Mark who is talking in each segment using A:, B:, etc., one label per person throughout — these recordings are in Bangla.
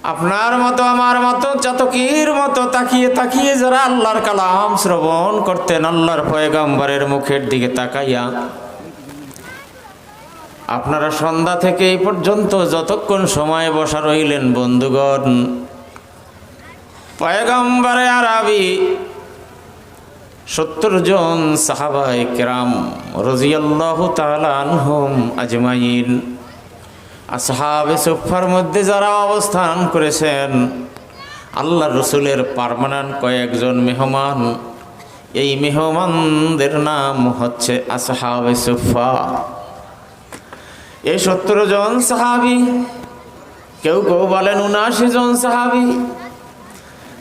A: আপনার মতো আমার মতো চাতকীর মতো তাকিয়ে তাকিয়ে যারা আল্লাহর কালাম শ্রবণ করতেন, আল্লাহর পয়গম্বরের মুখের দিকে তাকাইয়া, আপনারা সন্ধ্যা থেকে এই পর্যন্ত যতক্ষণ সময় বসা রইলেন বন্ধুগণ, পয়গম্বরে আরবি 70 জন সাহাবায়ে কেরাম রাদিয়াল্লাহু তাআলা আনহুম আজমাইন, আসহাবে সুফফার মধ্যে যারা অবস্থান করেছেন, আল্লাহর রসুলের পার্মানেন্ট কয়েকজন মেহমান, এই মেহমানদের নাম হচ্ছে আসহাবে সুফফা। এই 70 জন সাহাবী, কেউ কেউ বলেন 79 জন সাহাবী,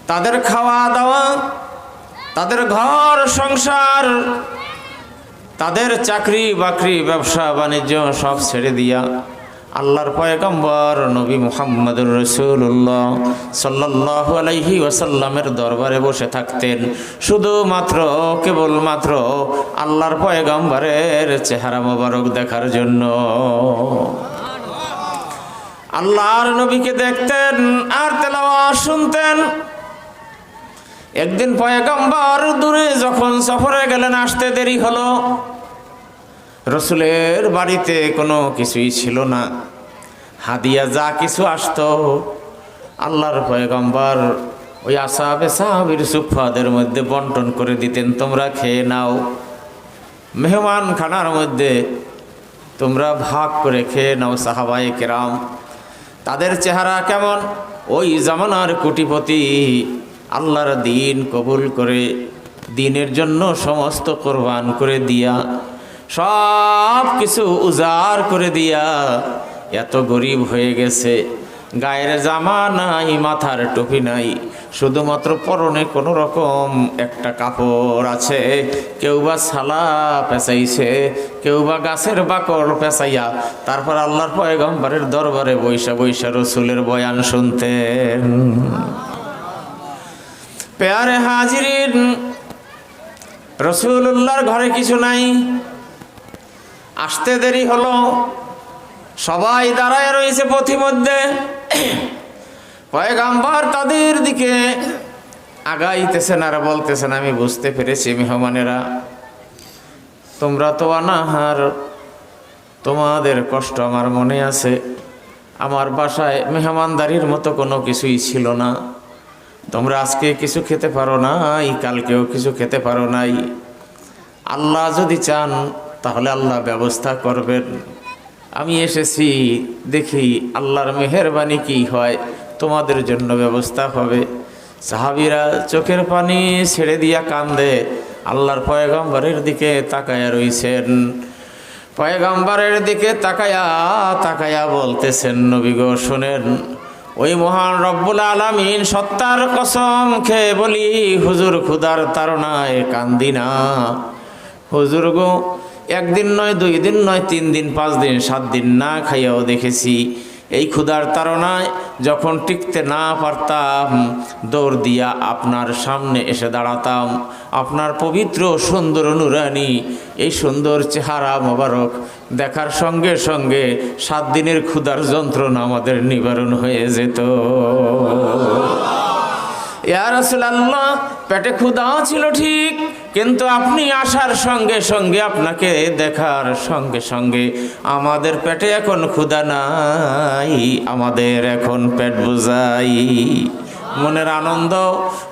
A: তাদের খাওয়া দাওয়া, তাদের ঘর সংসার, তাদের চাকরি বাকরি ব্যবসা বাণিজ্য সব ছেড়ে দিয়া আল্লাহর পয়গম্বর নবী মুহাম্মদুর রাসূলুল্লাহ সাল্লাল্লাহু আলাইহি ওয়াসাল্লামের দরবারে বসে থাকতেন শুধুমাত্র কেবলমাত্র আল্লাহর পয়গম্বরের চেহারা মোবারক দেখার জন্য। আল্লাহর নবীকে দেখতেন আর তেলাওয়াত শুনতেন। একদিন পয়গম্বর দূরে যখন সফরে গেলেন, আসতে দেরি হলো। রসুলের বাড়িতে কোনো কিছুই ছিল না, হাদিয়া যা কিছু আসতো আল্লাহর পয়গম্বর ওই আসহাবে সাহাবীর সুফফাদের মধ্যে বন্টন করে দিতেন, তোমরা খেয়ে নাও, মেহমান খানার মধ্যে তোমরা ভাগ করে খেয়ে নাও। সাহাবায়ে কেরাম, তাদের চেহারা কেমন? ওই জামানার কোটিপতি, আল্লাহর দিন কবুল করে দিনের জন্য সমস্ত কোরবান করে দিয়া, সব কিছু উজাড় করে দিয়া এত গরিব হয়ে গেছে, গায়ের জামা নাই, মাথার টুপি নাই, শুধুমাত্র পরনে কোনো রকম একটা কাপড় আছে। কেউ বা ছালা পেঁচাইছে, কেউ বা গাছের বাকড় পেঁচাইয়া তারপর আল্লাহর পয়গম্বরের দরবারে বৈশা বৈশা রসুলের বয়ান শুনতেন। পেয়ারে হাজিরিন, রসুলুল্লাহর ঘরে কিছু নাই, আসতে দেরি হলো, সবাই দাঁড়ায় রয়েছে পথিমধ্যে। পয়গম্বর তাদের দিকে আগাইতেছেন আর বলতেছেন, আমি বুঝতে পেরেছি মেহমানেরা, তোমরা তো অনাহার, তোমাদের কষ্ট আমার মনে আছে। আমার বাসায় মেহমানদারির মতো কোনো কিছুই ছিল না, তোমরা আজকে কিছু খেতে পারো নাই, কালকেও কিছু খেতে পারো নাই। আল্লাহ যদি চান তাহলে আল্লাহ ব্যবস্থা করবেন। আমি এসেছি, দেখি আল্লাহর মেহেরবানি কি হয়, তোমাদের জন্য ব্যবস্থা হবে। সাহাবীরা চোখের পানি ছেড়ে দিয়া কান্দে আল্লাহর পয়গম্বরের দিকে তাকায়া রইছেন। পয়গম্বরের দিকে তাকায়া তাকায়া বলতেছেন, নবী গো শোনেন, ওই মহান রব্বুল আলামিন সত্তার কসম খেয়ে বলি, হুজুর ক্ষুধার তাড়নায় কান্দি না। হুজুর গো, একদিন নয়, 2 দিন নয়, 3 দিন, 5 দিন, 7 দিন না খাইয়াও দেখেছি। এই ক্ষুধার তাড়নায় যখন টিকতে না পারতাম, দৌড় দিয়া আপনার সামনে এসে দাঁড়াতাম। আপনার পবিত্র সুন্দর নুরানি এই সুন্দর চেহারা মোবারক দেখার সঙ্গে সঙ্গে 7 দিনের ক্ষুধার যন্ত্রণা আমাদের নিবারণ হয়ে যেত। ইয়া রাসূলুল্লাহ, পেটে ক্ষুধা ছিল ঠিক, কিন্তু আপনি আসার সঙ্গে সঙ্গে, আপনাকে দেখার সঙ্গে সঙ্গে আমাদের পেটে এখন ক্ষুধা নাই, আমাদের এখন পেট বোঝাই। মনের আনন্দ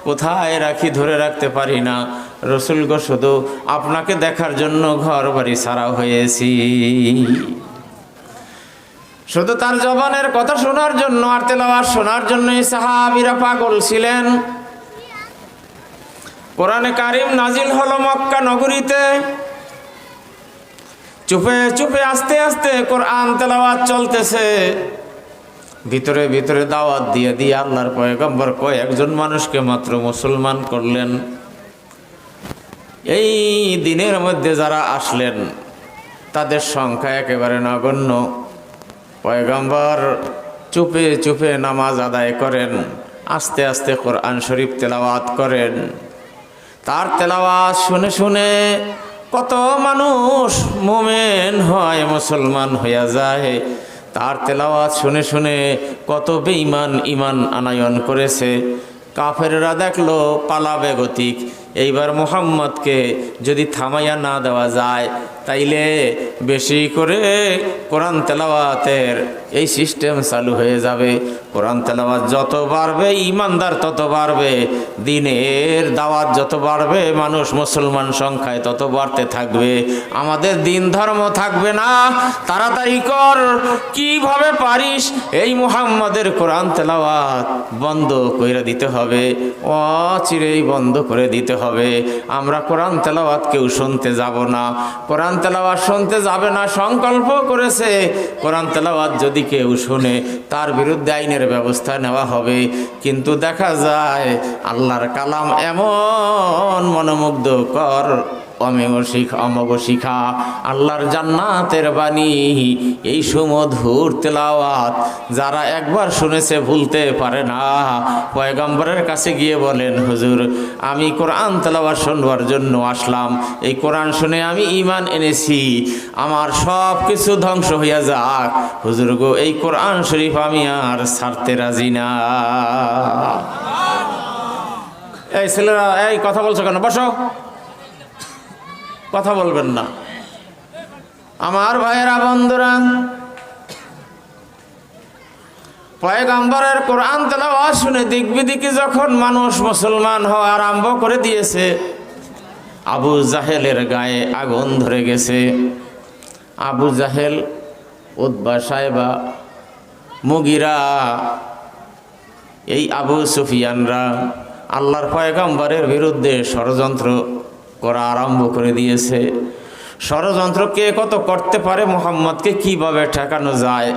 A: কোথায় রাখি ধরে রাখতে পারি না। রসুল গো, শুধু আপনাকে দেখার জন্য ঘর বাড়ি ছাড়া হয়েছি, শুধু তার জবানের কথা শোনার জন্য আর তেলাওয়াত শোনার জন্যই সাহাবীরা পাগল ছিলেন। কোরআনে কারিম নাজিল হলো মক্কা নগরীতে। চুপে চুপে আস্তে আস্তে কোরআন তেলাওয়াত চলতেছে। ভিতরে ভিতরে দাওয়াত দিয়ে দিয়ে আল্লাহর পয়গম্বর কয়েকজন মানুষকে মাত্র মুসলমান করলেন। এই দিনের মধ্যে যারা আসলেন তাদের সংখ্যা একেবারে নগণ্য। পয়গম্বর চুপে চুপে নামাজ আদায় করেন, আস্তে আস্তে কোরআন শরীফ তেলাওয়াত করেন। তার তেলাওয়াত শুনে শুনে কত মানুষ মুমিন হয়, মুসলমান হইয়া যায়। তার তেলাওয়াত শুনে শুনে কত বেঈমান ঈমান আনয়ন করেছে। কাফেররা দেখলো পালাবে গতিক, এইবার মুহাম্মদকে যদি থামাইয়া না দেওয়া যায় তাইলে বেশি করে কোরআন তেলাওয়াতের এই সিস্টেম চালু হয়ে যাবে। কোরআন তেলাওয়াত যত বাড়বে ঈমানদার তত বাড়বে, দিনের দাওয়াত যত বাড়বে মানুষ মুসলমান সংখ্যায় তত বাড়তে থাকবে, আমাদের দিন ধর্ম থাকবে না। তাড়াতাড়ি কর, কিভাবে পারিস এই মুহাম্মাদের কোরআন তেলাওয়াত বন্ধ করে দিতে হবে, অচিরেই বন্ধ করে দিতে হবে। আমরা কোরআন তেলাওয়াত কেউ শুনতে যাব না, কোরআন তেলাওয়াত শুনতে যাবে না সংকল্প করেছে। কোরআন তেলাওয়াত যদি কেউ শুনে তার বিরুদ্ধে আইনের ব্যবস্থা নেওয়া হবে। কিন্তু দেখা যায় আল্লাহর কালাম এমন মনোমুগ্ধকর, অমোঘ শিখা, আল্লাহর জান্নাতের বাণী, এই সুমধুর তেলাওয়াত যারা একবার শুনেছে ভুলতে পারে না। পয়গম্বরের কাছে গিয়ে বলেন, হুজুর আমি কোরআন তেলাওয়াত শুনবার জন্য আসলাম, এই কোরআন শুনে আমি ঈমান এনেছি, আমার সব কিছু ধ্বংস হইয়া যাক, হুজুর গো এই কোরআন শরীফ আমি আর ছাড়তে রাজি না। এই ছেলেরা, এই কথা বলছো কেন? বসো, কথা বলবেন না। আমার ভাইয়েরা, বন্ধুরা, পয়গম্বরের কোরআন তেলাওয়াত শুনে দিক বিদিকে যখন মানুষ মুসলমান হওয়া আরম্ভ করে দিয়েছে, আবু জাহেলের গায়ে আগুন ধরে গেছে। আবু জাহেল, উতবা, সাইবা, মুগিরা, এই আবু সুফিয়ানরা আল্লাহর পয়গম্বরের বিরুদ্ধে ষড়যন্ত্র করা আরম্ভ করে দিয়েছে। ষড়যন্ত্র কে কত করতে পারে, মুহাম্মদকে কিভাবে ঠেকানো যায়।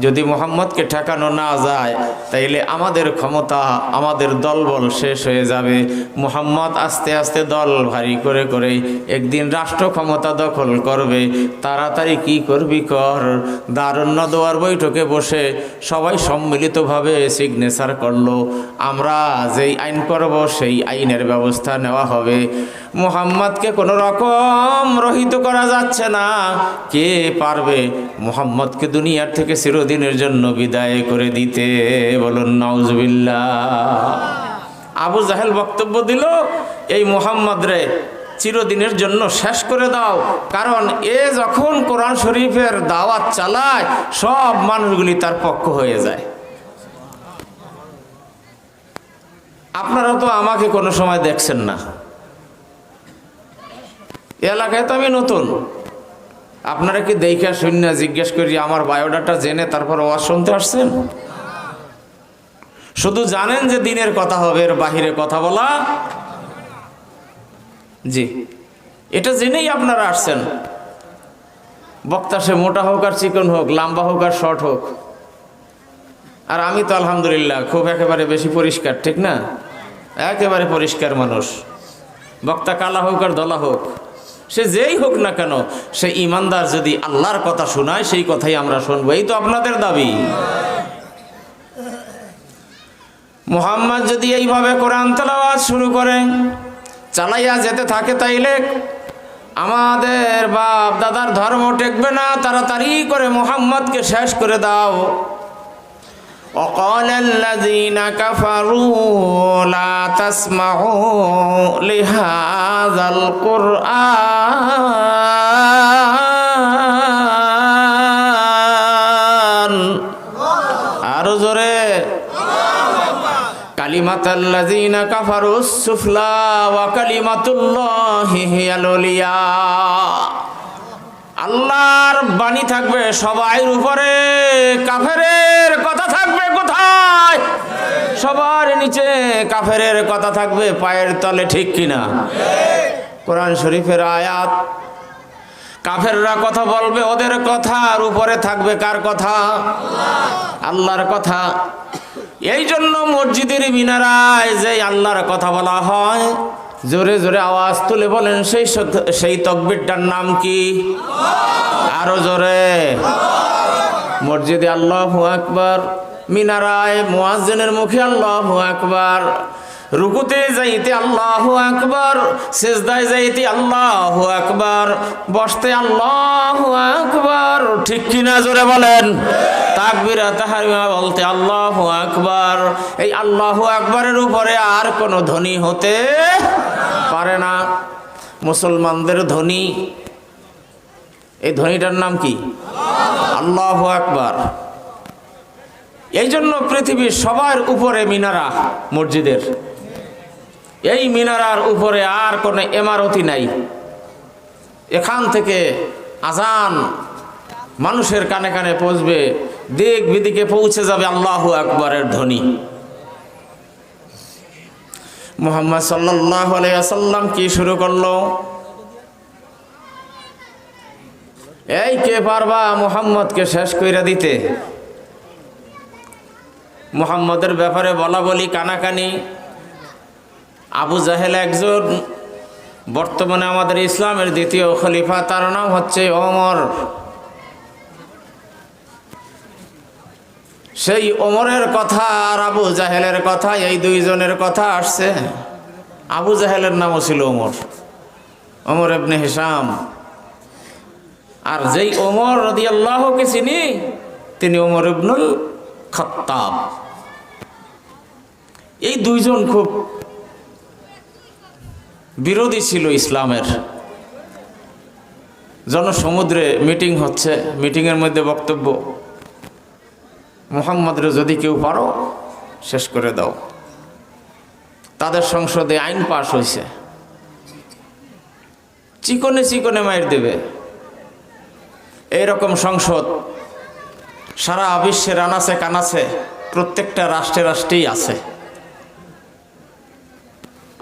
A: যদি মুহাম্মদকে ঠেকানো না যায় তাইলে আমাদের ক্ষমতা, আমাদের দলবল শেষ হয়ে যাবে। মুহাম্মদ আস্তে আস্তে দল ভারী করে করে একদিন রাষ্ট্র ক্ষমতা দখল করবে। তাড়াতাড়ি কি করবি কর। দারুন নদওয়ার বৈঠকে বসে সবাই সম্মিলিতভাবে সিগনেচার করলো, আমরা যেই আইন করব সেই আইনের ব্যবস্থা নেওয়া হবে। মুহাম্মদকে কোনো রকম রহিত করা যাচ্ছে না। কে পারবে মুহাম্মদকে দুনিয়ার থেকে চিরদিনের জন্য বিদায় করে দিতে? বলুন নাউজুবিল্লাহ। আবু জাহেল বক্তব্য দিল, এই মুহাম্মদ রে চিরদিনের জন্য শেষ করে দাও, কারণ এ যখন কোরআন শরীফের দাওয়াত চালায় সব মানুষগুলি তার পক্ষ হয়ে যায়। আপনারা তো আমাকে কোনো সময় দেখছেন না, এলাকায় তো আমি নতুন। আপনারা কি দেখা শূন্য জিজ্ঞেস করি আমার বায়োডাটা জেনে তারপর ওয়াজ শুনতে আসছেন? শুধু জানেন যে দিনের কথা হবে, এর বাহিরে কথা বলা, জি এটা জেনেই আপনারা আসছেন। বক্তা সে মোটা হোক আর চিকন হোক, লম্বা হোক আর শর্ট হোক, আর আমি তো আলহামদুলিল্লাহ খুব একেবারে বেশি পরিষ্কার, ঠিক না? একেবারে পরিষ্কার মানুষ। বক্তা কালা হোক আর দলা হোক, সে যেই হোক না কেন, সে ইমানদার যদি আল্লাহর কথা শোনায় সেই কথাই আমরা শুনবো। এই তো আপনাদের দাবি। মুহাম্মদ যদি এইভাবে কোরআন তেলাওয়াত শুরু করে চালাইয়া যেতে থাকে তাইলে আমাদের বাপ দাদার ধর্ম টেকবে না। তাড়াতাড়ি করে মুহাম্মদকে শেষ করে দাও। وقال الذين كفروا لا تسمعوا لهذا القرآن আরো জোরে কালিমাতাল্লাযীনা কাফারুস সুফলা ওয়া কালিমাতুল্লাহি হিয়াল উলিয়া। আল্লাহর বাণী থাকবে সবার উপরে, কাফেরের কথা থাকবে কোথায়? সবার নিচে কাফেরের কথা থাকবে পায়ের তলে, ঠিক কিনা? কোরআন শরীফের আয়াত, কাফেররা কথা বলবে, ওদের কথার উপরে থাকবে কার কথা? আল্লাহর কথা। এই জন্য মসজিদের মিনারায় যে আল্লাহর কথা বলা হয়, জোরে জোরে আওয়াজ তুলে বলেন সেই তাকবীরটার নাম কি? আরো জোরে। মসজিদে আল্লাহু আকবার, মিনারায় মুয়াজ্জিনের মুখে আল্লাহু আকবার, রুকুতে যাইতে আল্লাহু আকবার, সিজদায় যাইতে আল্লাহু আকবার, বসতে আল্লাহু আকবার, ঠিক কিনা জোরে বলেন। তাকবীরা তাহরিমা বলতে আল্লাহু আকবার। এই আল্লাহু আকবারের উপরে আর কোনো ধ্বনি হতে পারে না। মুসলমানদের ধ্বনি, এই ধ্বনিটার নাম কি? আল্লাহু আকবার। এই জন্য পৃথিবীর সবার উপরে মিনারা মসজিদের, এই মিনারার উপরে আর কোনো ইমারতি নাই। এখান থেকে আজান মানুষের কানে কানে পৌঁছবে, দিক বিদিকে পৌঁছে যাবে আল্লাহু আকবরের ধ্বনি। মুহাম্মদ সাল্লাল্লাহু আলাইহি ওয়াসাল্লাম কি শুরু করলো? এই কে পারবা মুহাম্মদকে শেষ কইরা দিতে? মুহাম্মদের ব্যাপারে বলা বলি, কানাকানি। আবু জাহেল একজন, বর্তমানে আমাদের ইসলামের দ্বিতীয় খলিফা, তার নাম হচ্ছে ওমর। সেই ওমরের কথা আর আবু জাহেলের কথা, এই দুইজনের কথা আসছে। আবু জাহেলের নামও ছিল ওমর, ওমর ইবনে হিশাম। আর যেই ওমর রাদিয়াল্লাহুকে চিনি, তিনি ওমর ইবনুল খাত্তাব। এই দুইজন খুব বিরোধী ছিল ইসলামের। জনসমুদ্রে মিটিং হচ্ছে, মিটিংয়ের মধ্যে বক্তব্য, মুহাম্মদের যদি কেউ পারো শেষ করে দাও। তাদের সংসদে আইন পাশ হয়েছে, চিকনে চিকনে মাইর দেবে। এইরকম সংসদ সারা বিশ্বের আনাচে কানাচে প্রত্যেকটা রাষ্ট্রে রাষ্ট্রেই আছে।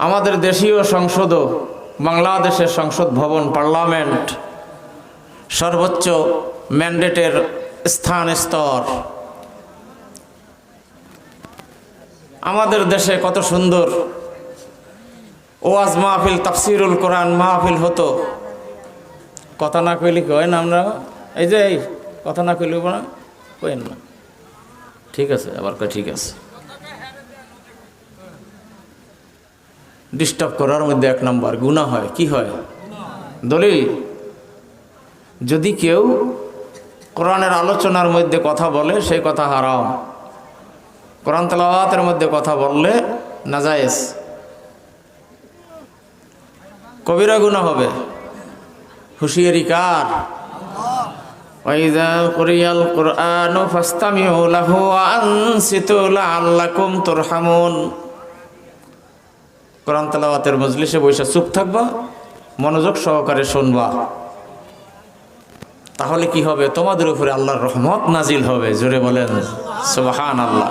A: আমাদের দেশীয় সংসদও, বাংলাদেশের সংসদ ভবন, পার্লামেন্ট, সর্বোচ্চ ম্যান্ডেটের স্থান স্তর। আমাদের দেশে কত সুন্দর ওয়াজ মাহফিল, তাফসিরুল কোরআন মাহফিল হতো। কথা না কইলে কি হয় না? আমরা এই যে এই কথা না কইলে না কইন না, ঠিক আছে, আবার কয় ঠিক আছে। ডিস্টার্ব করার মধ্যে এক নম্বর গুনাহ হয়। কি হয়? দলিল। যদি কেউ কোরআনের আলোচনার মধ্যে কথা বলে, সেই কথা হারাম। কোরআন তেলাওয়াতের মধ্যে কথা বললে নাজায়েজ, কবিরা গুনাহ হবে। হুঁশিয়ারি কার? ওয়াইযা কুরিয়াল কুরআনু ফাসতামিউ লাহু ওয়া আনসিতু লাআল্লাকুম তুরহামুন। কোরআন তেলাওয়াতের মজলিসে বসে চুপ থাকবা, মনোযোগ সহকারে শুনবা, তাহলে কি হবে? তোমাদের উপরে আল্লাহর রহমত নাজিল হবে। জোরে বলেন সুবহানাল্লাহ।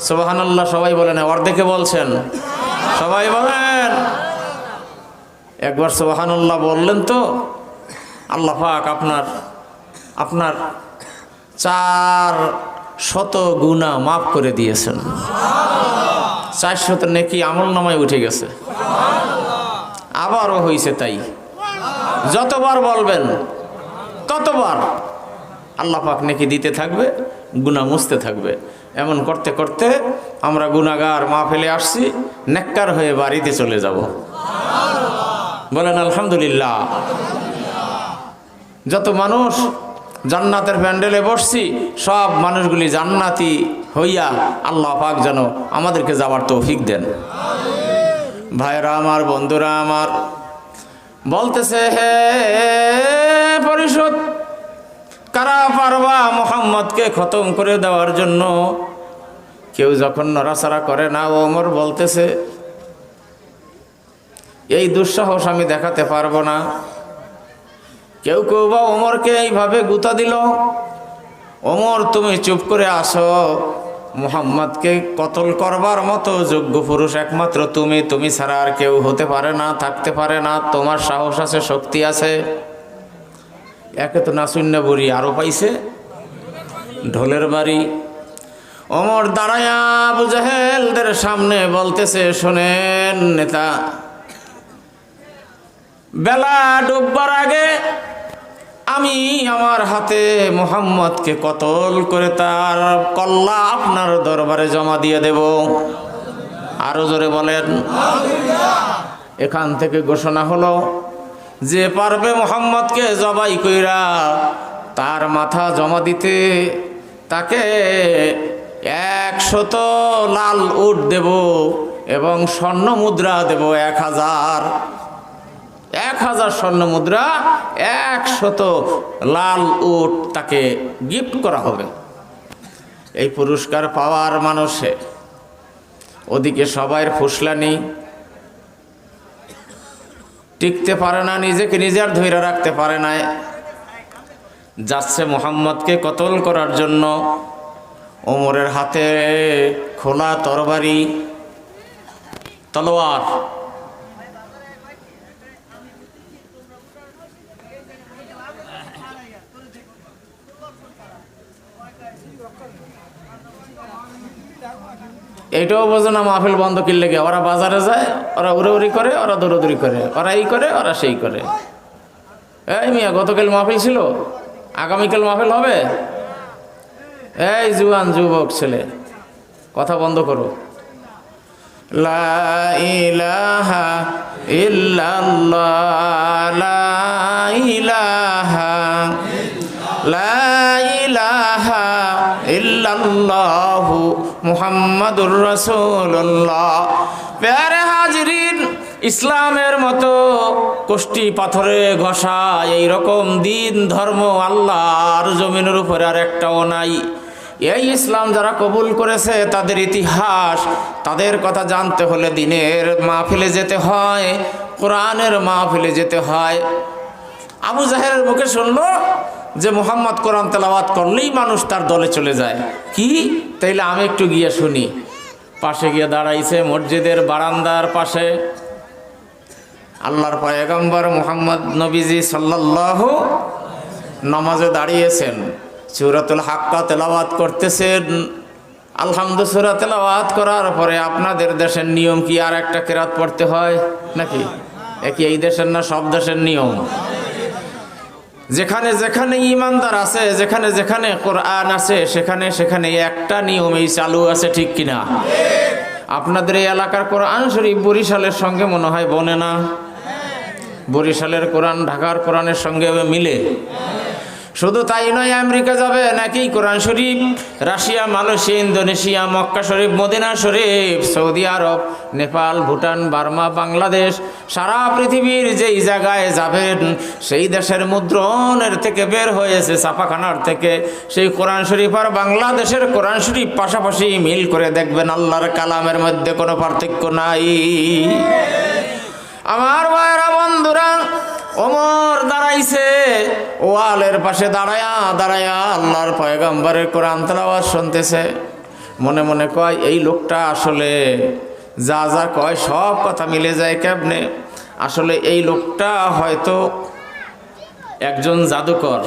A: সুবহানাল্লাহ সবাই বলেন, অর্ধেকে বলছেন, সবাই বলেন। একবার সুবহানাল্লাহ বললেন তো আল্লাহ পাক আপনার 400 গুনাহ মাফ করে দিয়েছেন। 400 নেকি আমল নামায় উঠে গেছে। আবারও হয়েছে তাই। যতবার বলবেন ততবার আল্লাহ পাক নেকি দিতে থাকবে, গুনাহ মুছতে থাকবে। এমন করতে করতে আমরা গুনাহগার মাহফিলে আসছি, নেককার হয়ে বাড়িতে চলে যাব। বলেন আলহামদুলিল্লাহ। যত মানুষ জান্নাতের প্যান্ডেলে বসছি, সব মানুষগুলি জান্নাতি হইয়া আল্লাহ পাক যেন আমাদেরকে যাওয়ার তৌফিক দেন। ভাইরা আমার, বন্ধুরা আমার, বলতেছে হে পরিষদ, কারা পারবা মুহাম্মদকে খতম করে দেওয়ার জন্য? কেউ যখন নড়াচড়া করে না, ওমর বলতেছে এই দুঃসাহস আমি দেখাতে পারবো না। কেউ কেউ বা ওমরকে এইভাবে গুতা দিল, ওমর তুমি চুপ করে আসো, মুহাম্মদকে কতল করবার মতো যোগ্য পুরুষ একমাত্র তুমি ছাড়া আর কেউ হতে পারে না, থাকতে পারে না। তোমার সাহস আছে, শক্তি আছে। একে তো নাসুন্না বুড়ি, আরো পাইছে ঢোলের বাড়ি। ওমর দাঁড়ায়া আবু জাহেলদের সামনে বলতেছে, শোনেন নেতা, বেলা ডুববার আগে আমি আমার হাতে মুহাম্মদকে কতল করে তার কল্লা আপনার দরবারে জমা দিয়ে দেব। আরো জোরে বলেন। এখান থেকে ঘোষণা হলো, যে পারবে মুহাম্মদকে জবাই কইরা তার মাথা জমা দিতে, তাকে 100 লাল উট দেব এবং স্বর্ণ মুদ্রা দেব 1000। 1000 স্বর্ণ মুদ্রা, 100 লাল উট তাকে গিফট করা হবে। এই পুরস্কার পাওয়ার মানুষে ওদিকে সবাইয়ের ফুসলানি, টিকতে পারে না, নিজেকে নিজের ধৈর্য রাখতে পারে না, যাচ্ছে মুহাম্মদকে কতল করার জন্য। ওমরের হাতে খোলা তরবারি, তলোয়ার। এইটাও বোঝে না মাহফিল বন্ধ কিনলে গে। ওরা বাজারে যায়, ওরা উড়ি করে, ওরা দৌড়দৌড়ি করে, ওরা এই করে, ওরা সেই করে। এই মিয়া, গতকাল মাহফিল ছিল, আগামীকাল মাহফিল হবে? এই জুয়ান যুবক ছেলে, কথা বন্ধ করো। লা ইলাহা ইল্লাল্লাহ, লা ইলাহা, লা ইলাহা ইল্লাল্লাহু মুহাম্মাদুর রাসূলুল্লাহ। প্যারে হাজরিন, ইসলামের মতো কষ্টি পাথরে ঘষা এইরকম দিন ধর্ম আল্লাহর জমিনের উপরে আর একটাও নাই। এই ইসলাম যারা কবুল করেছে তাদের ইতিহাস, তাদের কথা জানতে হলে দিনের মাহফিলে যেতে হয়, কোরআনের মাহফিলে যেতে হয়। আবু জাহেলের মুখে শুনলো যে মুহাম্মদ কোরআন তেলাওয়াত করলেই মানুষ তার দলে চলে যায়। কি? তাইলে আমি একটু গিয়ে শুনি। পাশে গিয়ে দাঁড়াইছে, মসজিদের বারান্দার পাশে। আল্লাহর পয়গম্বর মুহাম্মদ নবীজি সাল্লাল্লাহু নামাজে দাঁড়িয়েছেন, সূরাতুল হাক্কা তেলাওয়াত করতেছেন। আলহামদুলিল্লাহ সূরা তেলাওয়াত করার পরে আপনাদের দেশের নিয়ম কি আর একটা কেরাত পড়তে হয় নাকি? একই এই দেশের না সব দেশের নিয়ম? যেখানে যেখানে ইমানদার আছে, যেখানে যেখানে কোরআন আছে, সেখানে সেখানে একটা নিয়মেই চালু আছে, ঠিক কিনা? আপনাদের এই এলাকার কোরআন শরীফ বরিশালের সঙ্গে মনে হয় বনে না? বরিশালের কোরআন ঢাকার কোরআনের সঙ্গে মিলে? শুধু তাই নয়, আমেরিকা যাবে নাকি কোরআন শরীফ, রাশিয়া, মালয়েশিয়া, ইন্দোনেশিয়া, মক্কা শরীফ, মদিনা শরীফ, সৌদি আরব, নেপাল, ভুটান, বার্মা, বাংলাদেশ, সারা পৃথিবীর যেই জায়গায় যাবেন সেই দেশের মুদ্রণের থেকে বের হয়েছে, ছাপাখানার থেকে, সেই কোরআন শরীফ আর বাংলাদেশের কোরআন শরীফ পাশাপাশি মিল করে দেখবেন আল্লাহর কালামের মধ্যে কোনো পার্থক্য নাই। আমার ভাইরা, বন্ধুরা, ওমর দাঁড়াইছে ওয়ালের পাশে, দাঁড়ায়া দাঁড়ায়া আল্লাহর পয়গম্বরের কোরআন তেলাওয়াত শুনতেছে। মনে মনে কয়, এই লোকটা আসলে যা যা কয় সব কথা মিলে যায় কেমনে? আসলে এই লোকটা হয়তো একজন জাদুকর।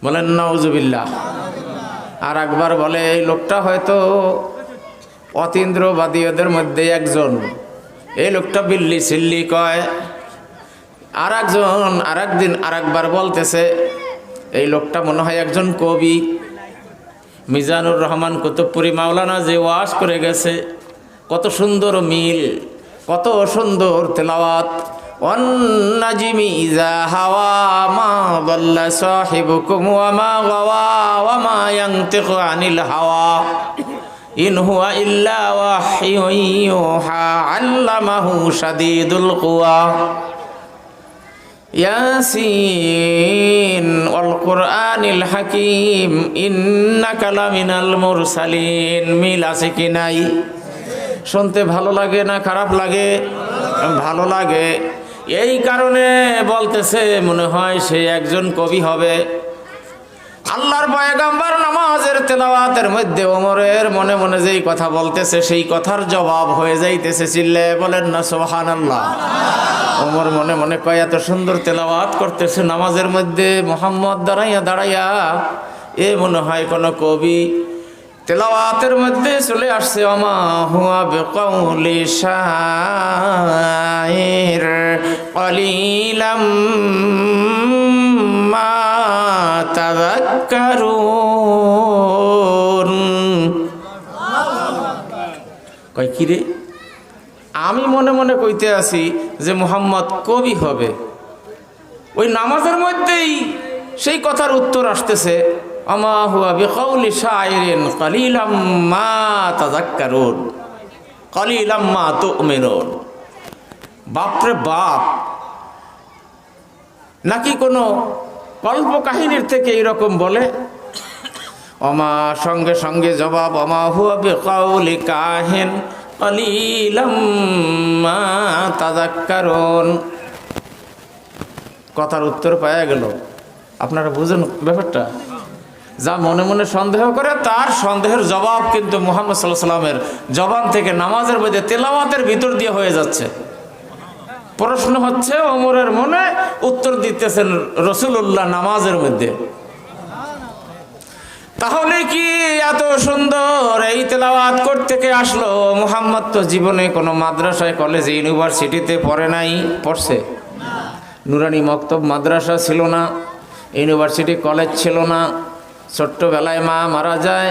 A: বলেন নাউজুবিল্লাহ। আর একবার বলে, এই লোকটা হয়তো অতীন্দ্রবাদীদের মধ্যে একজন। এই লোকটা বিল্লি সিল্লি কয়। আর একজন আর একদিন আর একবার বলতেছে, এই লোকটা মনে হয় একজন কবি। মিজানুর রহমান কুতুবপুরি মাওলানা যে ওয়াজ করে গেছে, কত সুন্দর মিল, কত সুন্দর তেলাওয়াত। ওয়ান্নাজিমি ইযা হাওয়া মা দাল্লা সাহিবুকুম ওয়া মা গাওয়া ওয়া মা ইয়ানতিকু আনিল হাওয়া ইন হুয়া ইল্লা ওয়াহয়ুন ইউহা আল্লামাহু শাদীদুল কুওয়া ইয়াসিন ওয়াল কুরআনিল হাকিম ইন্নাকা লামিনাল মুরসালিন। মিল আছে কি নাই? শুনতে ভালো লাগে না খারাপ লাগে? ভালো লাগে। এই কারণে বলতেছে মনে হয় সে একজন কবি হবে। আল্লাহর পয়গম্বর নামাজের তেলাওয়াতের মধ্যে ওমরের মনে মনে যেই কথা বলতেছে সেই কথার জবাব হয়ে যাইতেছে। চিল্লায়ে বলেন না সুবহানাল্লাহ। ওমর মনে মনে কয়, এত সুন্দর তেলাওয়াত করতেছে নামাজের মধ্যে মুহাম্মদ দাঁড়াইয়া দাঁড়াইয়া, এ মনে হয় কোনো কবি। তেলাওয়াতের মধ্যে চলে আসছে, ওমা হুয়া বিকাউলি শাইর কলিলাম মা তাযাক্কারুন। কয় কিরে, আমি মনে মনে কইতে আছি যে মুহাম্মদ কবি হবে, ওই নামাজের মধ্যেই সেই কথার উত্তর আসতেছে, আমা হুয়া বিকাউলি শাইরিন কালিলাম মা তাযাক্কারুন কালিলাম মা তুমিনুন। বাপরে বাপ, নাকি কোনো কল্প কাহিনীর থেকে এরকম বলে? অমা সঙ্গে সঙ্গে জবাব, অমা হুয়া বিকাউলি কাহিন কালিলাম মা তাযাক্কারুন। কথার উত্তর পাওয়া গেল। আপনারা বুঝেন ব্যাপারটা? যা মনে মনে সন্দেহ করে তার সন্দেহের জবাব কিন্তু মুহাম্মদ সাল্লাল্লাহু আলাইহি ওয়াসাল্লামের জবান থেকে নামাজের মধ্যে তেলাওয়াতের ভিতর দিয়ে হয়ে যাচ্ছে। প্রশ্ন হচ্ছে ওমরের মনে, উত্তর দিতেছেন রাসূলুল্লাহ নামাজের মধ্যে। তাহলে কি এত সুন্দর এই তেলাওয়াত করতে কে আসলো? মুহাম্মদ তো জীবনে কোনো মাদ্রাসায়, কলেজে, ইউনিভার্সিটিতে পড়ে নাই। পড়ছে? নুরানি মক্তব মাদ্রাসা ছিল না, ইউনিভার্সিটি কলেজ ছিল না। ছোট্টবেলায় মা মারা যায়,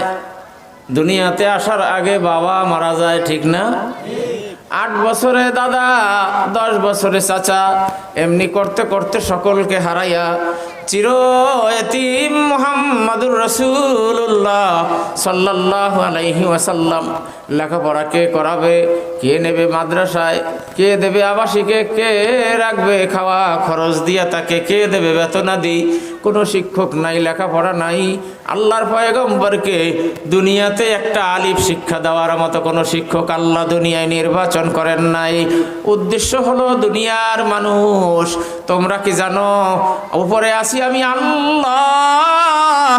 A: দুনিয়াতে আসার আগে বাবা মারা যায়, ঠিক না? 8 বছরে দাদা, 10 বছরে চাচা, এমনি করতে করতে সকলকে হারাইয়া চির এতিম মুহাম্মাদুর রাসূলুল্লাহ সাল্লাল্লাহু আলাইহি ওয়াসাল্লাম। লেখাপড়া কে করাবে? কে নেবে মাদ্রাসায়? কে দেবে আবাসিকে? কে রাখবে খাওয়া খরচ দিয়া তাকে? কে দেবে বেতনাদি? কোনো শিক্ষক নাই, লেখাপড়া নাই। আল্লাহর পয়গম্বরকে দুনিয়াতে একটা আলিফ শিক্ষা দেওয়ার মতো কোনো শিক্ষক আল্লাহ দুনিয়ায় নির্বাচন করেন নাই। উদ্দেশ্য হলো দুনিয়ার মানুষ, তোমরা কি জানো উপরে আছি আমি আল্লাহ,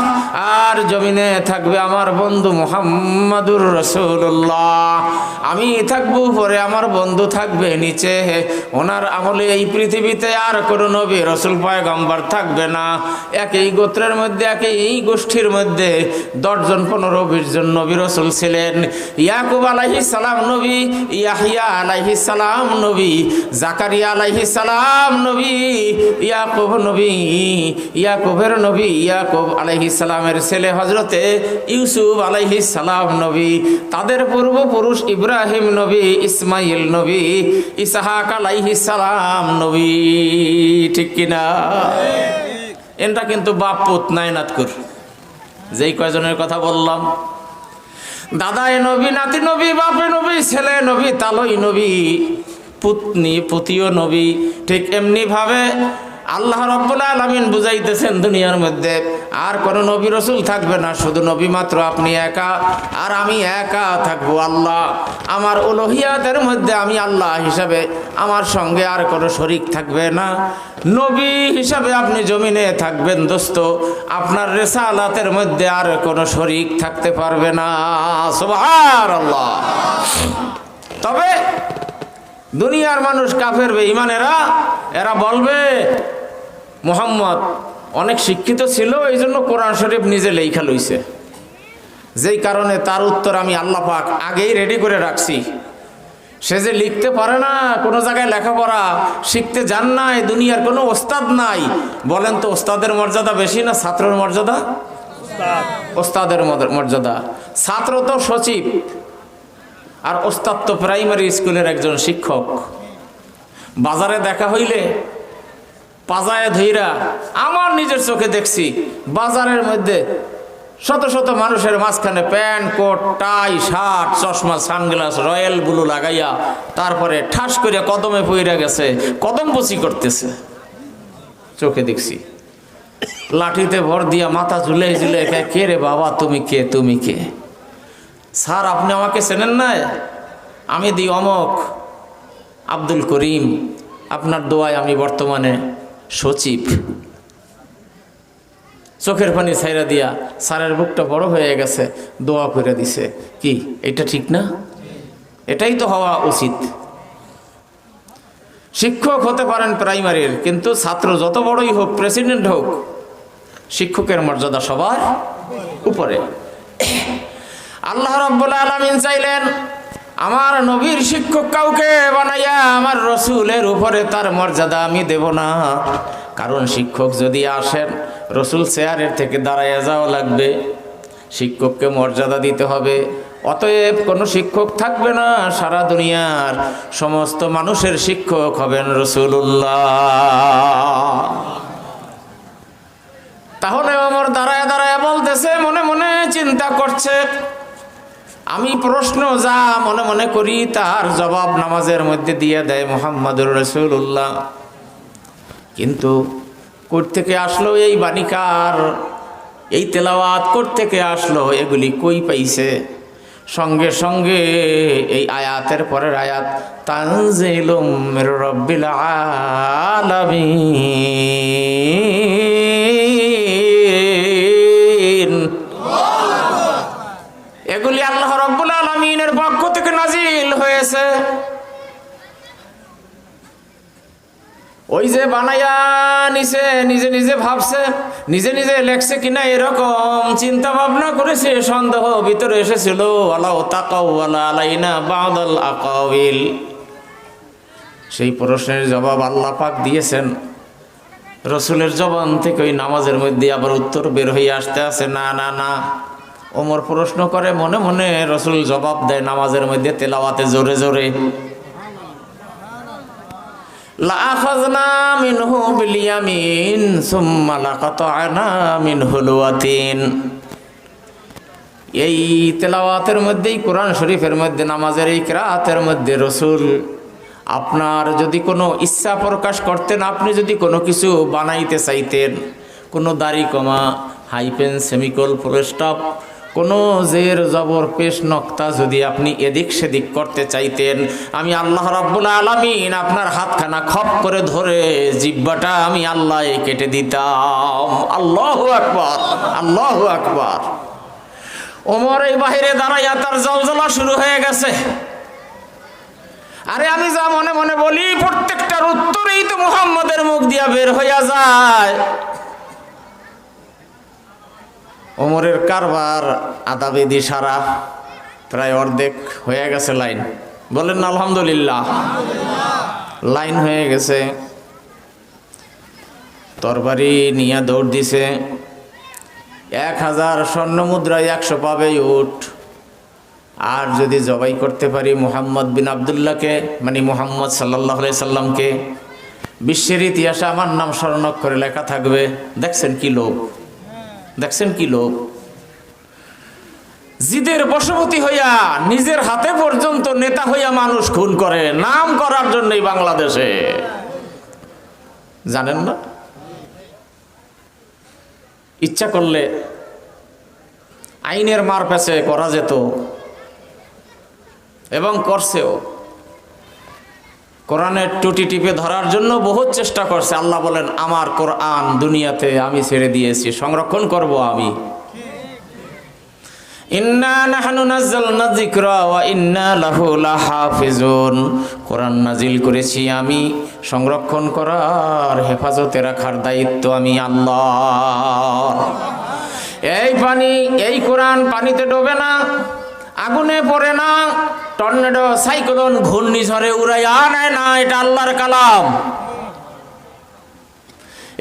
A: আর জমিনে থাকবে আমার বন্ধু মুহাম্মাদুর রাসূলুল্লাহ। আমি থাকবো উপরে, আমার বন্ধু থাকবে নিচে। ওনার আমলে এই পৃথিবীতে আর কোনো নবী রাসূল পয়গম্বর থাকবে না। একই গোত্রের মধ্যে, একই গোষ্ঠীর মধ্যে 10 জন 15 20 জন নবী রাসূল ছিলেন। ইয়াকুব আলাইহিস সালাম নবী, ইয়াহইয়া আলাইহিস সালাম নবী, জাকারিয়া আলাইহিস সালাম নবী, ইয়াকুব নবী, ইয়াকুবের নবী ইয়াকুব আলাইহিস সালামের ছেলে হযরতে ইউসুফ আলাইহিস সালাম নবী, তাদের পূর্বপুরুষ ইব্রাহিম নবী, ইসমাইল নবী, ইসহাক আলাইহিস সালাম নবী। ঠিক কিনা? এটা কিন্তু বাপ পুত নায়নাতকুর, যেই কয়জনের কথা বললাম, দাদায় নবী, নাতি নবী, বাপে নবী, ছেলে নবী, তালই নবী, পুতনি পুতিও নবী। ঠিক এমনি ভাবে আল্লাহ রাব্বুল আলামিন বুঝাইতেছেন দুনিয়ার মধ্যে আর কোনো নবী রাসূল থাকবে না, শুধু নবী মাত্র আপনি একা আর আমি একা থাকবো। আল্লাহ আমার উলুহিয়াতের মধ্যে আমি আল্লাহ হিসাবে, আমার সঙ্গে আর কোনো শরীক থাকবে না। নবী হিসাবে আপনি জমিনে থাকবেন দোস্ত, আপনার রিসালাতের মধ্যে আর কোনো শরীক থাকতে পারবে না। সুবহানাল্লাহ। তবে দুনিয়ার মানুষ কাফের বেঈমানেরা, এরা বলবে মুহাম্মদ অনেক শিক্ষিত ছিল, এই জন্য কোরআন শরীফ নিজে লেখা লইছে। যেই কারণে তার উত্তর আমি আল্লাহ পাক আগেই রেডি করে রাখছি। সে যে লিখতে পারে না, কোনো জায়গায় লেখাপড়া শিখতে যান নাই, দুনিয়ার কোনো ওস্তাদ নাই। বলেন তো ওস্তাদের মর্যাদা বেশি না ছাত্রের মর্যাদা? ওস্তাদের মর্যাদা। ছাত্র তো সচিব, আর ওস্তাদ তো প্রাইমারি স্কুলের একজন শিক্ষক। বাজারে দেখা হইলে পাজায় ধইরা, আমার নিজের চোখে দেখছি বাজারের মধ্যে শত শত মানুষের মাঝখানে প্যান্ট কোট টাই শার্ট চশমা সানগ্লাস রয়্যাল ব্লু লাগাইয়া তারপরে ঠাস করে কদমে পইরা গেছে, কদম বসি করতেছে, চোখে দেখছি। লাঠিতে ভর দিয়া মাথা ঝুলে ঝুলে, কে রে বাবা তুমি কে, তুমি কে? স্যার আপনি আমাকে চেনেন না? আমি দি অমক আব্দুল করিম, আপনার দোয়ায় আমি বর্তমানে সচিব। চোখের পানি ছাইরা দিয়া স্যারের বুকটা বড় হয়ে গেছে, দোয়া করে দিছে। কি এটা ঠিক না? এটাই তো হওয়া উচিত। শিক্ষক হতে পারেন প্রাইমারির, কিন্তু ছাত্র যত বড়ই হোক, প্রেসিডেন্ট হোক, শিক্ষকের মর্যাদা সবার উপরে। আল্লাহ রাব্বুল আলামিন চাইলেন আমার নবীর শিক্ষক কাউকে বানাইয়া আমার রসুলের উপরে তার মর্যাদা আমি দেব না। কারণ শিক্ষক যদি আসেন, রসুল চেয়ারের থেকে দাঁড়াইয়া যাওয়া লাগবে, শিক্ষককে মর্যাদা দিতে হবে। অতএব কোনো শিক্ষক থাকবে না, সারা দুনিয়ার সমস্ত মানুষের শিক্ষক হবেন রাসূলুল্লাহ। তাহলে ওমর দাঁড়ায় দাঁড়ায় বলতেছে, মনে মনে চিন্তা করছে, আমি প্রশ্ন যা মনে মনে করি তার জবাব নামাজের মধ্যে দিয়ে দেয় মুহাম্মদুর রাসূলুল্লাহ। কিন্তু কোথা থেকে আসলো এই বাণীকার, এই তেলাওয়াত কোথা থেকে আসলো, এগুলি কই পাইছে? সঙ্গে সঙ্গে এই আয়াতের পরের আয়াত, তানজিলুম মির রাব্বিল আলামিন, এগুলি আল্লাহ রাব্বুল আলামিনের পক্ষ থেকে নাজিল হয়েছে। ওই যে বানায়া নিছে, নিজে নিজে ভাবছে, নিজে নিজে লেখছে কিনা এরকম চিন্তা ভাবনা করেছে, সন্দেহ ভিতরে এসেছিল। আলাউ তাকাওয়ালা আলাইনা বাদাল আকাওয়িল, সেই প্রশ্নের জবাব আল্লাহ পাক দিয়েছেন রসুলের জবান থেকে। ওই নামাজের মধ্যে আবার উত্তর বের হয়ে আসতে আছে, না না না। ওমর প্রশ্ন করে মনে মনে, রসুল জবাব দেয় নামাজের মধ্যে তেলাওয়াতে জোরে জোরে, লাআখাযনা মিনহু বিল ইয়ামিন সুম্মা লাকাতা'না মিনহুল ওয়াতিন। এই তেলাওয়াতের মধ্যেই, কোরআন শরীফের মধ্যে, নামাজের এই কিরাআতের মধ্যে রসুল আপনার যদি কোনো ইচ্ছা প্রকাশ করতেন, আপনি যদি কোনো কিছু বানাইতে চাইতেন, কোনো দাড়ি কমা, হাইপেন, সেমিকোল, ফুল স্টপ, কোনো জের জবর পেশ নক্তা যদি আপনি এদিক সেদিক করতে চাইতেন, আমি আল্লাহ রাব্বুল আলামিন আপনার হাতখানা খপ করে ধরে জিহ্বাটা আমি আল্লাহ কেটে দিতাম। আল্লাহু আকবার, আল্লাহু আকবার। ওমর এই বাহিরে দাঁড়াইয়া তার জলজলা শুরু হয়ে গেছে। আরে আমি যা মনে মনে বলি প্রত্যেকটার উত্তরেই তো মুহাম্মদের মুখ দিয়া বের হইয়া যায়। ওমরের কারবার আদাবেদি সারা প্রায় অর্ধেক হয়ে গেছে লাইন, বলেন না আলহামদুলিল্লাহ। লাইন হয়ে গেছে, তরবারি নিয়ে দৌড় দিছে। 1000 স্বর্ণ মুদ্রায় 100 পাবে উঠ। আর যদি জবাই করতে পারি মুহাম্মদ বিন আবদুল্লাহকে, মানে মুহাম্মদ সাল্লাল্লাহু আলাইহি সাল্লামকে, বিশ্বের ইতিহাসে আমার নাম স্মরণাক্ষরে লেখা থাকবে। দেখছেন কি লোক, দেখছেন কি লোক, জিদের বশবর্তী হইয়া নিজের হাতে পর্যন্ত নেতা হইয়া মানুষ খুন করে নাম করার জন্যই বাংলাদেশে, জানেন না? ইচ্ছা করলে আইনের মার পেছে করা যেত, এবং করছেও। কোরআনের টুটি টিপে ধরার জন্য বহুত চেষ্টা করছে। আল্লাহ বলেন, আমার কোরআন দুনিয়াতে আমি ছেড়ে দিয়েছি, সংরক্ষণ করব আমি। ইন্না নাহনু নাযালনা যিকরা ওয়া ইন্না লাহু লাহাফিজুন, কোরআন নাজিল করেছি আমি, সংরক্ষণ করার, হেফাজতে রাখার দায়িত্ব আমি আল্লাহ। এই পানি, এই কোরআন পানিতে ডোবে না, আগুনে পড়ে না, টর্নেডো, সাইক্লোন, ঘূর্ণিঝড়ে উড়াইয়া নেয় না, এটা আল্লাহর কালাম।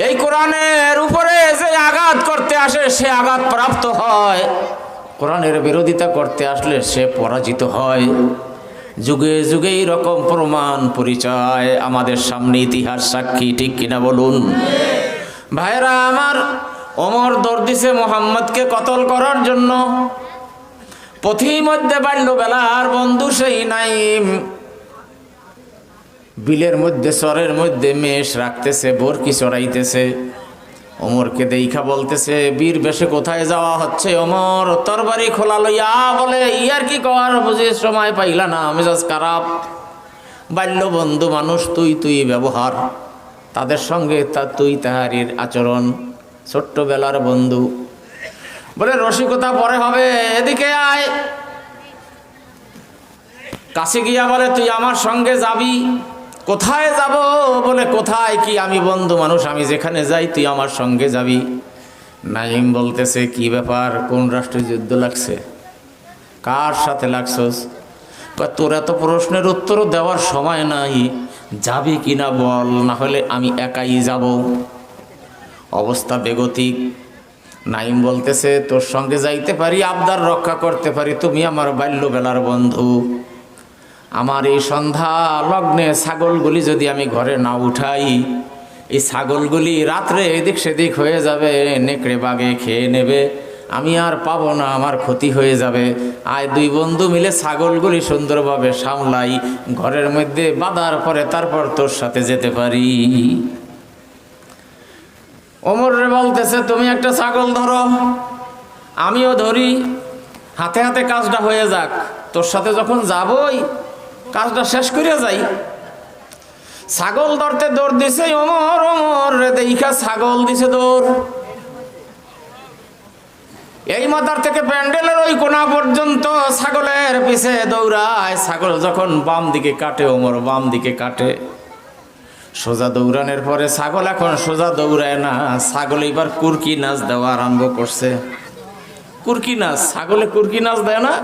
A: এই কোরআনের উপরে যে আঘাত করতে আসে সে আঘাত প্রাপ্ত হয়, কোরআনের বিরোধিতা করতে আসলে সে পরাজিত হয়। যুগে যুগে এই রকম প্রমাণ পরিচয় আমাদের সামনে, ইতিহাস সাক্ষী, ঠিক কিনা বলুন ভাইরা আমার? ওমর দৌড় দিছে মুহাম্মদকে কতল করার জন্য। পথির মধ্যে বাল্যবেলার বন্ধু সেই নাইম বিলের মধ্যে, চরের মধ্যে মেষ রাখতেছে, বরকি চড়াইতেছে। ওমরকে দেখা বলতেছে, বীর বেশে কোথায় যাওয়া হচ্ছে? ওমর তরবারি খোলা লইয়া বলে, ইয়ার কি কর, বুঝি সময় পাইলা না, মেজাজ খারাপ। বাল্য বন্ধু মানুষ, তুই তুই ব্যবহার, তাদের সঙ্গে তা তুই তাহারির আচরণ, ছোট্টবেলার বন্ধু। বলে রসিকতা পরে হবে, এদিকে আয়। কাছে গিয়া বলে, তুই আমার সঙ্গে যাবি। কোথায় যাব? বলে, কোথায় কি, আমি বন্ধু মানুষ, আমি যেখানে যাই তুই আমার সঙ্গে যাবি। নাইম বলতেছে, কি ব্যাপার, কোন রাষ্ট্রে যুদ্ধ লাগছে, কার সাথে লাগছস? তোর এত প্রশ্নের উত্তর দেওয়ার সময় নাই, যাবি কিনা বল, না হলে আমি একাই যাব। অবস্থা বেগতিক। নাইম বলতেছে, তোর সঙ্গে যাইতে পারি, আবদার রক্ষা করতে পারি, তুমি আমার বাল্যবেলার বন্ধু। আমার এই সন্ধ্যা লগ্নে ছাগলগুলি যদি আমি ঘরে না উঠাই, এই ছাগলগুলি রাত্রে এদিক সেদিক হয়ে যাবে, নেকড়ে বাগে খেয়ে নেবে, আমি আর পাবো না, আমার ক্ষতি হয়ে যাবে। আয় দুই বন্ধু মিলে ছাগলগুলি সুন্দরভাবে সামলাই, ঘরের মধ্যে বাঁধার পরে তারপর তোর সাথে যেতে পারি। ওমর রে বলতেছে, তুমি একটা ছাগল ধরো, আমিও ধরি, হাতে হাতে কাজটা হয়ে যাক, তোর সাথে যখন যাবই কাজটা শেষ করে যাই। ছাগল ধরতে দৌড় দিছে ওমর, ওমর রে দেখা ছাগল দিছে দৌড়। এই মাথার থেকে প্যান্ডেলের ওই কোনা পর্যন্ত ছাগলের পিছে দৌড়ায়। ছাগল যখন বাম দিকে কাটে, ওমর বাম দিকে কাটে। সোজা দৌড়ানোর পরে ছাগল এখন সোজা দৌড়ায় না, ছাগল এবার কুরকি নাচ দেওয়া আরম্ভ করছে। কুরকি নাচ, ছাগলে কুরকি নাচ দেয় না?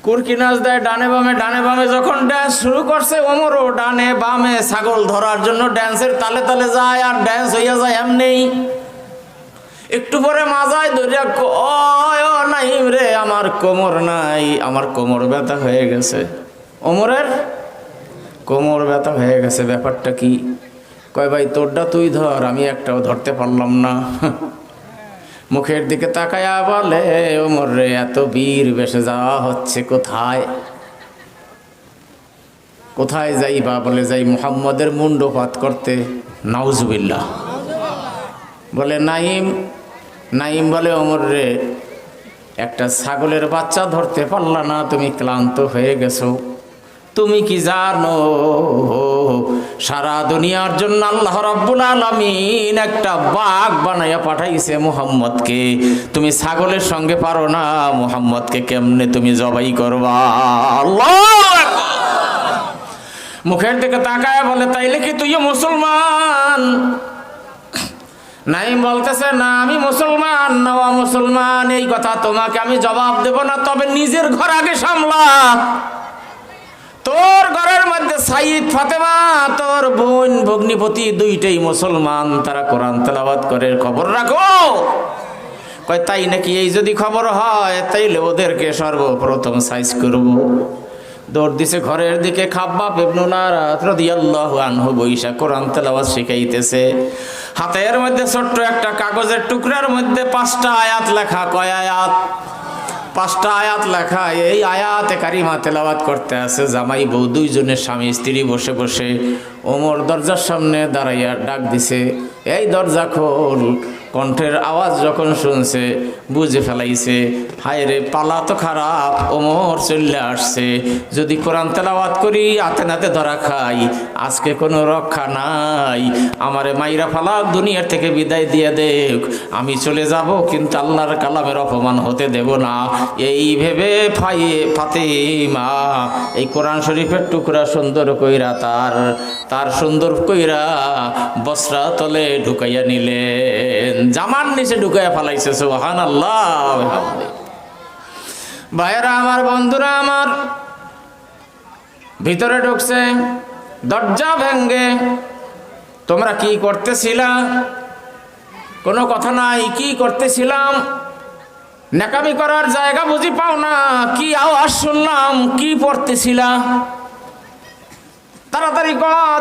A: কুরকি নাচ দেয় ডানে বামে, ডানে বামে যখন ড্যান্স শুরু করছে, ওমরও ডানে বামে ছাগল ধরার জন্য ড্যান্সের তালে তালে যায়, আর ড্যান্স হইয়া যায় এমনি। একটু পরে মাজায় ধরিয়া কয়, ও নাইম রে, আমার কোমর নাই, আমার কোমর ব্যথা হয়ে গেছে। ওমরের কোমর ব্যথা হয়ে গেছে, ব্যাপারটা কি? কয়, ভাই তোরটা তুই ধর, আমি একটাও ধরতে পারলাম না। মুখের দিকে তাকায়া বলে, ওমর রে, এত বীর বেশে যাওয়া হচ্ছে কোথায়? কোথায় যাইবা? বলে যাই মুহাম্মদের মুন্ডপাত করতে। নাউজুবিল্লাহ। বলে নাইম, নাইম বলে, ওমর রে, একটা ছাগলের বাচ্চা ধরতে পারলা না, তুমি ক্লান্ত হয়ে গেছো। তুমি কি জানো সারা দুনিয়ার জন্য আল্লাহ রাব্বুল আলামিন একটা বাঘ বানাইয়া পাঠাইছে মুহাম্মদকে? তুমি ছাগলের সঙ্গে পারো না, মুহাম্মদকে কেমনে তুমি জবাই করবা? আল্লাহু আকবার। মুখের দিকে তাকায় বলে, তাইলে কি তুইও মুসলমান? নাইম বলতেছে, না আমি মুসলমান না, মুসলমান এই কথা তোমাকে আমি জবাব দেব না, তবে নিজের ঘর আগে সামলা। তোর ঘরের মধ্যে সাইদ ফাতেমা, তোর বোন ভগ্নিপতি দুইটাই মুসলমান, তারা কোরআন তেলাওয়াত করে, খবর রাখো। কয়, তাই নাকি? এই যদি খবর হয় তাইলে ওদেরকে সর্বপ্রথম সাইজ করব। দৌড় দিছে ঘরের দিকে। খাব্বাব ইবনুল আরাত রাদিয়াল্লাহু আনহু বইসা কোরআন তেলাওয়াত শিখাইতেছে। হাতের মধ্যে ছোট্ট একটা কাগজের টুকরার মধ্যে 5টা আয়াত লেখা। কয় আয়াত? 5টা আয়াত লেখা। এই আয়াতে কারিমা তেলাওয়াত করতে আছে জামাই বউ দুইজনের, স্বামী স্ত্রী বসে বসে। ওমর দরজার সামনে দাঁড়াইয়া ডাক দিছে, এই দরজা খোল। কণ্ঠের আওয়াজ যখন শুনছে বুঝে ফেলাইছে, হায় রে, পালা তো খারাপ, ওমর চলে আসছে। যদি কোরআন তেলাওয়াত করি হাতে নাতে ধরা খাই, আজকে কোনো রক্ষা নাই। আমারে মাইরা ফালাক, দুনিয়ার থেকে বিদায় দিয়ে দেখ, আমি চলে যাব, কিন্তু আল্লাহর কালামের অপমান হতে দেব না। এই ভেবে ফাতেমা এই কোরআন শরীফের টুকরা সুন্দর কইরা তার সুন্দর কইরা বস্ত্রা তলে ঢুকাইয়া নিলেন, জামার নিচে ঢুকাইয়া ফেলাইছে। সুবহানাল্লাহ। ভাইয়েরা আমার, বন্ধুরা আমার, ভিতরে ঢুকছে, দরজা ভেঙ্গে। তোমরা কি করতেছিলা? কোনো কথা নাই। কি করতেছিলাম? নেকামি করার জায়গা বুঝি পাও না? কি আওয়াজ শুনলাম? কি পড়তেছিলা? তাড়াতাড়ি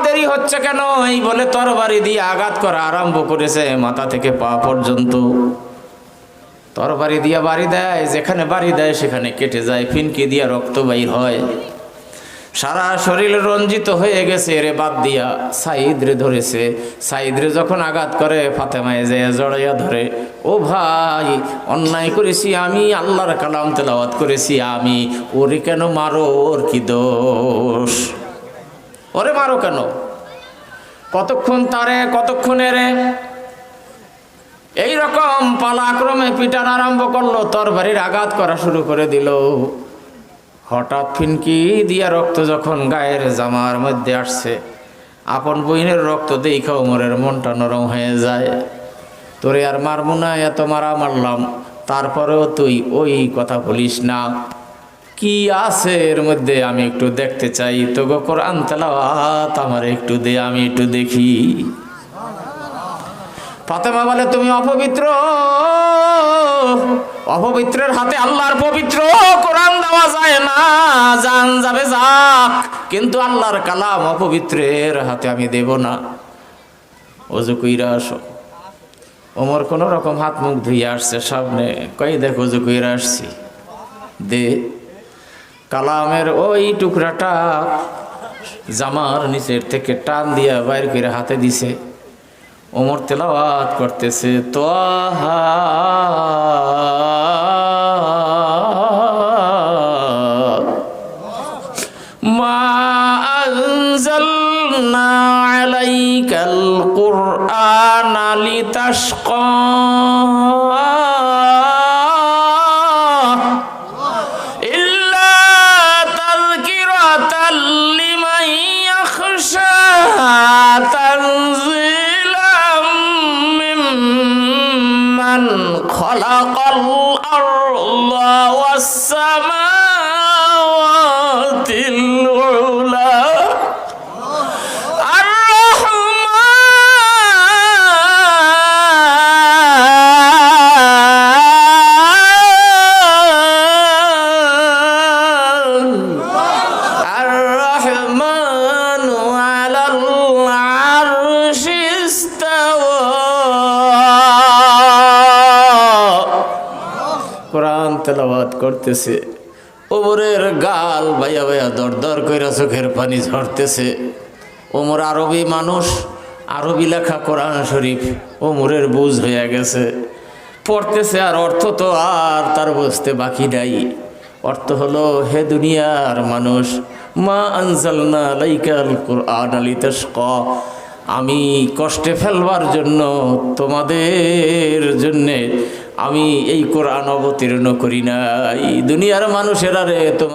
A: দেরি হচ্ছে কেন? এই বলে তরবারি দিয়ে আঘাত করা আরম্ভ করেছে, মাথা থেকে পা পর্যন্ত। তরবারি দিয়া বাড়ি দেয়, যেখানে বাড়ি দেয় সেখানে কেটে যায়, ফিনকি দিয়া রক্ত বাইর হয়, সারা শরীর রঞ্জিত হয়ে গেছে। রে বাদ দিয়া সাইদ রে ধরেছে। সাইদ রে যখন আঘাত করে, ফাতেমায় যে জড়াইয়া ধরে, ও ভাই, অন্যায় করেছি আমি, আল্লাহর কালাম তেলাওয়াত করেছি আমি, ওরে কেন মারো? ওর কি দোষ? ওরে মারো কেন? কতক্ষণ তারে, কতক্ষণে রে? এইরকম পালাক্রমে পিটান আরম্ভ করলো, তরবারির আঘাত করা শুরু করে দিল। হঠাৎ ফিনকি দিয়া রক্ত যখন গায়ের জামার মধ্যে আসছে, আপন বইনের রক্ত দেখা ওমরের মনটা নরম হয়ে যায়। তোরে আর মারবো না, এত মারা মারলাম, তারপরেও তুই ওই কথা বলিস না। কি আছে এর মধ্যে আমি একটু দেখতে চাই, তো গো কোরআন তেলাওয়াত আমার একটু দে, আমি একটু দেখি। ফাতেমা বলে তুমি অপবিত্র, অপবিত্রের হাতে আল্লাহর পবিত্র কোরআন দেওয়া যায় না, জান যাবে যাক, কিন্তু আল্লাহর কালাম অপবিত্রের হাতে আমি দেব না। ওযু কইরা আসো। ওমর কোন রকম হাত মুখ ধুইয়া আসছে সামনে, কই দেখ ওযু কইরা আসছি, দে। কালামের ওই টুকরাটা জামার নিচের থেকে টান দিয়া বাইর করে হাতে দিছে। ওমর তেলাওয়াত করতেছে, তোহা মা আনজালনা আলাইকাল কুরআনা লিতাশকা ইল্লা তাযকিরাতাল লিমান ইয়াখশা তানজিলাম মিম্মান খালাকাল আরদা ওয়াস সামাওয়াতিল উলা কোরআন তেলাওয়াত করতেছে। ওমরের গাল ভাইয়া ভাইয়া দর দর কইরা চোখের পানি ঝরতেছে। ওমর আরবি মানুষ, আরবি লেখা কোরআন শরীফ ওমরের বুঝ হয়ে গেছে, পড়তেছে। আর অর্থ তো আর তার বুঝতে বাকি নাই। অর্থ হলো, হে দুনিয়ার মানুষ, মা আনজালনা আলাইকাল কুরআনা লিতাশকা, আমি কষ্টে ফেলবার জন্য তোমাদের জন্যে আমি এই কোরআন অবতীর্ণ করি নাই। দুনিয়ার মানুষেরা রে